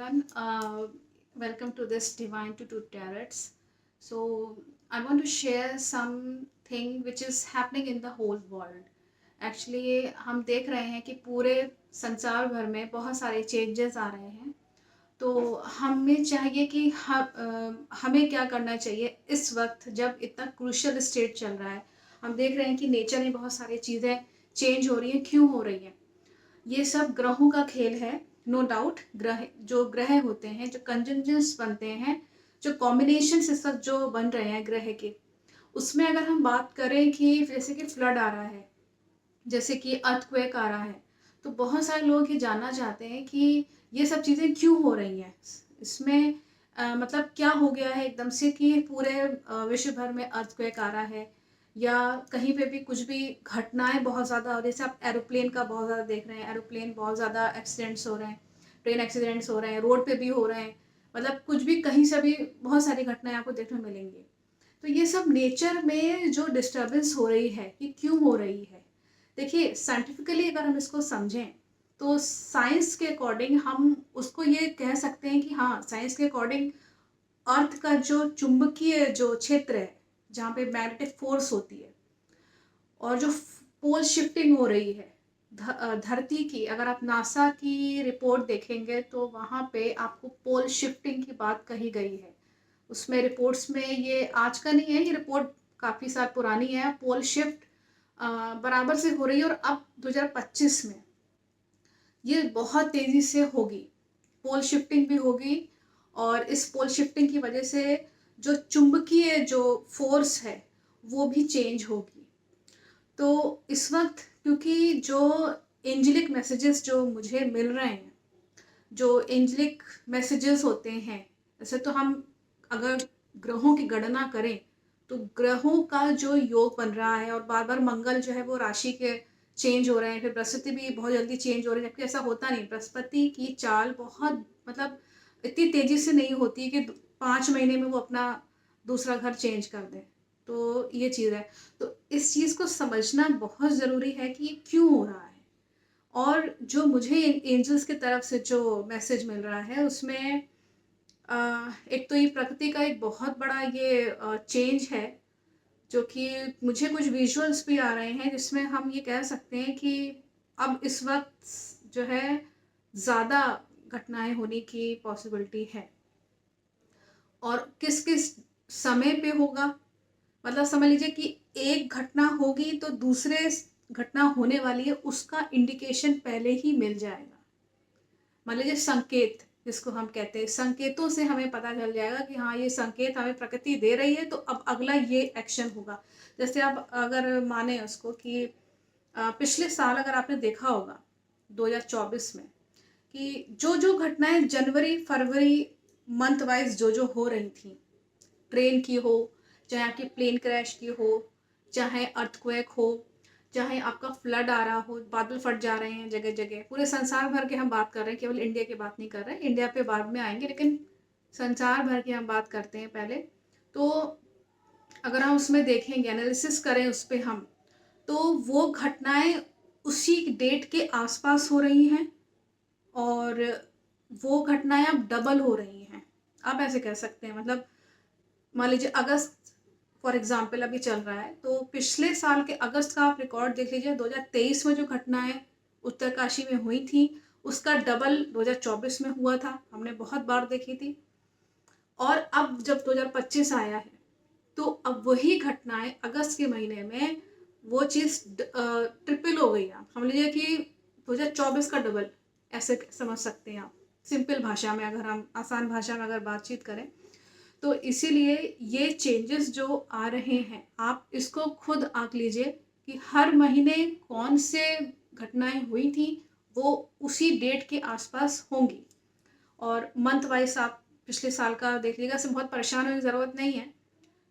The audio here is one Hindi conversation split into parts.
everyone. Welcome to this Divine to Two Tarots. So, I want to share something which is happening in the whole world. Actually, हम देख रहे हैं कि पूरे संसार भर में बहुत सारे चेंजेस आ रहे हैं. तो हमें चाहिए कि हमें क्या करना चाहिए इस वक्त जब इतना क्रूशियल स्टेट चल रहा है. हम देख रहे हैं कि नेचर में बहुत सारी चीज़ें चेंज हो रही हैं. क्यों हो रही हैं? ये सब ग्रहों का खेल है. नो डाउट ग्रह होते हैं, जो कंजंक्शंस बनते हैं, जो कॉम्बिनेशन इस वक्त जो बन रहे हैं ग्रह के, उसमें अगर हम बात करें कि जैसे कि फ्लड आ रहा है, जैसे कि अर्थक्वेक आ रहा है, तो बहुत सारे लोग ये जानना चाहते हैं कि ये सब चीज़ें क्यों हो रही हैं. इसमें मतलब क्या हो गया है एकदम से कि पूरे विश्व भर में अर्थक्वेक आ रहा है, या कहीं पे भी कुछ भी घटनाएं बहुत ज़्यादा हो रही है. जैसे आप एरोप्लेन का बहुत ज़्यादा देख रहे हैं, एरोप्लेन बहुत ज़्यादा एक्सीडेंट्स हो रहे हैं, ट्रेन एक्सीडेंट्स हो रहे हैं, रोड पे भी हो रहे हैं. मतलब कुछ भी कहीं से भी बहुत सारी घटनाएं आपको देखने मिलेंगी. तो ये सब नेचर में जो डिस्टर्बेंस हो रही है, ये क्यों हो रही है? देखिए, साइंटिफिकली अगर हम इसको समझें तो साइंस के अकॉर्डिंग हम उसको ये कह सकते हैं कि हाँ, साइंस के अकॉर्डिंग अर्थ का जो चुंबकीय जो क्षेत्र है, जहाँ पे मैग्नेटिक फोर्स होती है, और जो पोल शिफ्टिंग हो रही है धरती की, अगर आप नासा की रिपोर्ट देखेंगे तो वहाँ पे आपको पोल शिफ्टिंग की बात कही गई है. उसमें रिपोर्ट्स में, ये आज का नहीं है, ये रिपोर्ट काफ़ी साल पुरानी है. पोल शिफ्ट बराबर से हो रही है, और अब 2025 में ये बहुत तेज़ी से होगी. पोल शिफ्टिंग भी होगी, और इस पोल शिफ्टिंग की वजह से जो चुंबकीय जो फोर्स है वो भी चेंज होगी. तो इस वक्त क्योंकि जो एंजेलिक मैसेजेस जो मुझे मिल रहे हैं, जो एंजेलिक मैसेजेस होते हैं, जैसे तो हम अगर ग्रहों की गणना करें तो ग्रहों का जो योग बन रहा है, और बार बार मंगल जो है वो राशि के चेंज हो रहे हैं, फिर बृहस्पति भी बहुत जल्दी चेंज हो रहे हैं, जबकि ऐसा होता नहीं. बृहस्पति की चाल बहुत मतलब इतनी तेजी से नहीं होती कि 5 महीने में वो अपना दूसरा घर चेंज कर दें. तो ये चीज़ है. तो इस चीज़ को समझना बहुत ज़रूरी है कि ये क्यों हो रहा है. और जो मुझे एंजल्स की तरफ से जो मैसेज मिल रहा है उसमें एक तो ये प्रकृति का एक बहुत बड़ा ये चेंज है, जो कि मुझे कुछ विजुअल्स भी आ रहे हैं जिसमें हम ये कह सकते हैं कि अब इस वक्त जो है ज़्यादा घटनाएं होने की पॉसिबिलिटी है. और किस किस समय पे होगा, मतलब समझ लीजिए कि एक घटना होगी तो दूसरे घटना होने वाली है उसका इंडिकेशन पहले ही मिल जाएगा. मान लीजिए संकेत, जिसको हम कहते हैं, संकेतों से हमें पता चल जाएगा कि हाँ, ये संकेत हमें प्रकृति दे रही है, तो अब अगला ये एक्शन होगा. जैसे आप अगर माने उसको कि पिछले साल अगर आपने देखा होगा 2024 में कि जो जो घटनाएं जनवरी फरवरी मंथ वाइज जो जो हो रही थी, ट्रेन की हो, चाहे आपकी प्लेन क्रैश की हो, चाहे अर्थक्वेक हो, चाहे आपका फ्लड आ रहा हो, बादल फट जा रहे हैं जगह जगह, पूरे संसार भर के हम बात कर रहे हैं, केवल इंडिया की बात नहीं कर रहे हैं. इंडिया पे बाद में आएंगे, लेकिन संसार भर की हम बात करते हैं पहले. तो अगर हम उसमें देखेंगे, एनालिसिस करें उस पर हम, तो वो घटनाएं उसी डेट के आसपास हो रही हैं, और वो घटनाएं अब डबल हो रही हैं. आप ऐसे कह सकते हैं. मतलब मान लीजिए अगस्त फॉर एग्जाम्पल अभी चल रहा है, तो पिछले साल के अगस्त का आप रिकॉर्ड देख लीजिए. 2023 में जो घटनाएं उत्तरकाशी में हुई थी उसका डबल 2024 में हुआ था, हमने बहुत बार देखी थी. और अब जब 2025 आया है तो अब वही घटनाएं अगस्त के महीने में वो चीज़ ट्रिपल हो गई. आप समझ लीजिए कि 2024 का डबल, ऐसे समझ सकते हैं आप, सिंपल भाषा में, अगर हम आसान भाषा में अगर बातचीत करें. तो इसीलिए ये चेंजेस जो आ रहे हैं, आप इसको खुद आंक लीजिए कि हर महीने कौन से घटनाएं हुई थी वो उसी डेट के आसपास होंगी. और मंथ वाइज आप पिछले साल का देख लीजिएगा. इससे बहुत परेशान होने की ज़रूरत नहीं है,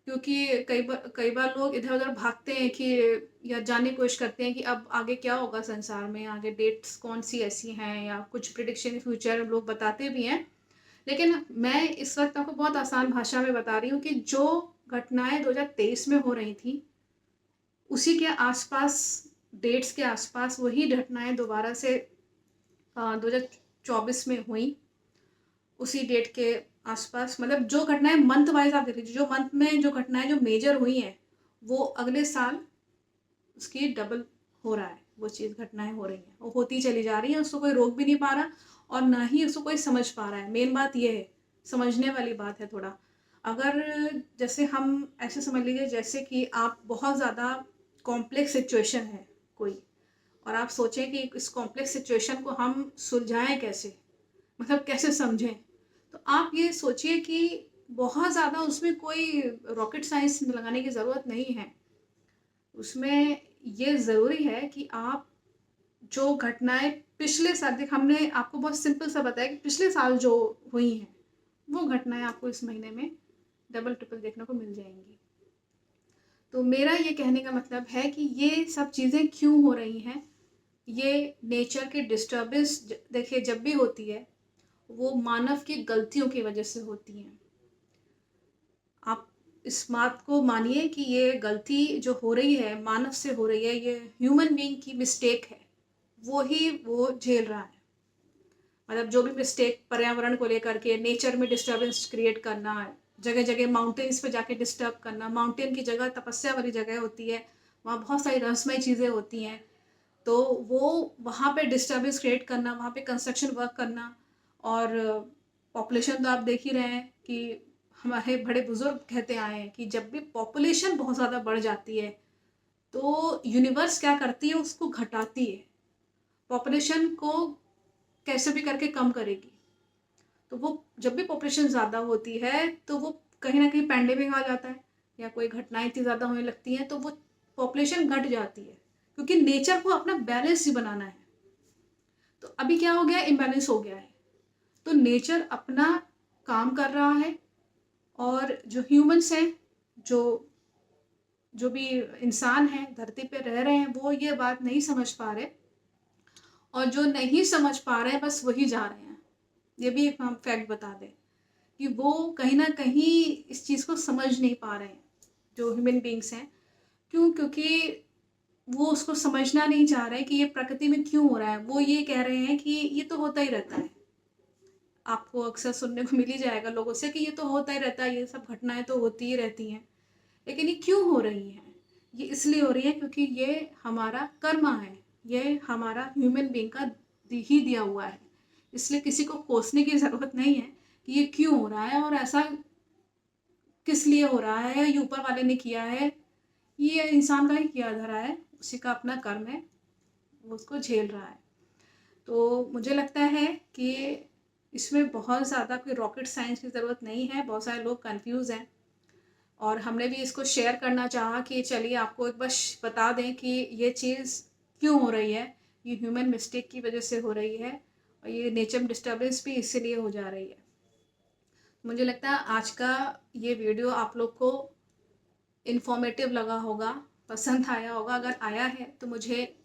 क्योंकि कई बार लोग इधर उधर भागते हैं कि, या जानने की कोशिश करते हैं कि अब आगे क्या होगा संसार में, आगे डेट्स कौन सी ऐसी हैं, या कुछ प्रिडिक्शन फ्यूचर लोग बताते भी हैं. लेकिन मैं इस वक्त आपको बहुत आसान भाषा में बता रही हूँ कि जो घटनाएं 2023 में हो रही थी उसी के आसपास, डेट्स के आसपास वही घटनाएं दोबारा से 2024 में हुई. उसी डेट के आसपास, मतलब जो घटनाएं मंथ वाइज आप देख लीजिए, जो मंथ में जो घटनाएं जो मेजर हुई हैं वो अगले साल उसकी डबल हो रहा है, वो चीज़ घटनाएं हो रही हैं, वो होती चली जा रही है, उसको कोई रोक भी नहीं पा रहा और ना ही उसको कोई समझ पा रहा है। मेन बात ये है, समझने वाली बात है थोड़ा। अगर जैसे हम ऐसे समझ लीजिए जैसे कि आप बहुत ज़्यादा कॉम्प्लेक्स सिचुएशन है कोई, और आप सोचें कि इस कॉम्प्लेक्स सिचुएशन को हम सुलझाएं कैसे, मतलब कैसे समझें, तो आप ये सोचिए कि बहुत ज़्यादा उसमें कोई रॉकेट साइंस लगाने की ज़रूरत नहीं है। उसमें ये ज़रूरी है कि आप जो घटनाएं पिछले साल, देख हमने आपको बहुत सिंपल सा बताया कि पिछले साल जो हुई हैं वो घटनाएं आपको इस महीने में डबल ट्रिपल देखने को मिल जाएंगी। तो मेरा ये कहने का मतलब है कि ये सब चीज़ें क्यों हो रही हैं, ये नेचर के डिस्टर्बेंस देखिए जब भी होती है वो मानव की गलतियों की वजह से होती हैं। आप इस बात को मानिए कि ये गलती जो हो रही है मानव से हो रही है, ये ह्यूमन बीइंग की मिस्टेक है, वो ही वो झेल रहा है। मतलब जो भी मिस्टेक पर्यावरण को लेकर के, नेचर में डिस्टर्बेंस क्रिएट करना, जगह जगह माउंटेन्स पे जाके डिस्टर्ब करना, माउंटेन की जगह तपस्या वाली जगह होती है, वहाँ बहुत सारी रहस्यमय चीज़ें होती हैं, तो वो वहाँ पे डिस्टर्बेंस क्रिएट करना, वहाँ पे कंस्ट्रक्शन वर्क करना। और पॉपुलेशन तो आप देख ही रहे हैं कि हमारे बड़े बुजुर्ग कहते आए हैं कि जब भी पॉपुलेशन बहुत ज़्यादा बढ़ जाती है तो यूनिवर्स क्या करती है, उसको घटाती है, पॉपुलेशन को कैसे भी करके कम करेगी। तो वो जब भी पॉपुलेशन ज़्यादा होती है तो वो कहीं ना कहीं पैंडेमिक आ जाता है या कोई घटनाएं इतनी ज़्यादा होने लगती हैं तो वो पॉपुलेशन घट जाती है, क्योंकि नेचर को अपना बैलेंस ही बनाना है। तो अभी क्या हो गया, इम्बैलेंस हो गया है, तो नेचर अपना काम कर रहा है और जो ह्यूमंस हैं, जो जो भी इंसान हैं धरती पे रह रहे हैं, वो ये बात नहीं समझ पा रहे, और जो नहीं समझ पा रहे हैं बस वही जा रहे हैं। ये भी एक हम फैक्ट बता दें कि वो कहीं ना कहीं इस चीज़ को समझ नहीं पा रहे हैं जो ह्यूमन बींग्स हैं। क्यों? क्योंकि वो उसको समझना नहीं चाह रहे कि ये प्रकृति में क्यों हो रहा है। वो ये कह रहे हैं कि ये तो होता ही रहता है। आपको अक्सर सुनने को मिल ही जाएगा लोगों से कि ये तो होता ही रहता है, ये सब घटनाएं तो होती ही रहती हैं। लेकिन ये क्यों हो रही हैं? ये इसलिए हो रही है क्योंकि ये हमारा कर्म है, ये हमारा ह्यूमन बीइंग का ही दिया हुआ है। इसलिए किसी को कोसने की ज़रूरत नहीं है कि ये क्यों हो रहा है और ऐसा किस लिए हो रहा है, ये ऊपर वाले ने किया है, ये इंसान का ही किया धरा है, उसी का अपना कर्म है, वो उसको झेल रहा है। तो मुझे लगता है कि इसमें बहुत ज़्यादा कोई रॉकेट साइंस की ज़रूरत नहीं है। बहुत सारे लोग कंफ्यूज हैं और हमने भी इसको शेयर करना चाहा कि चलिए आपको एक बस बता दें कि ये चीज़ क्यों हो रही है, ये ह्यूमन मिस्टेक की वजह से हो रही है और ये नेचर में डिस्टर्बेंस भी इसीलिए हो जा रही है। मुझे लगता है आज का ये वीडियो आप लोग को इन्फॉर्मेटिव लगा होगा, पसंद आया होगा। अगर आया है तो मुझे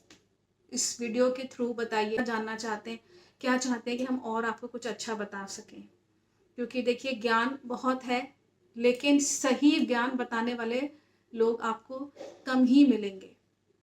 इस वीडियो के थ्रू बताइए, जानना चाहते हैं, क्या चाहते हैं कि हम और आपको कुछ अच्छा बता सकें। क्योंकि देखिए ज्ञान बहुत है लेकिन सही ज्ञान बताने वाले लोग आपको कम ही मिलेंगे।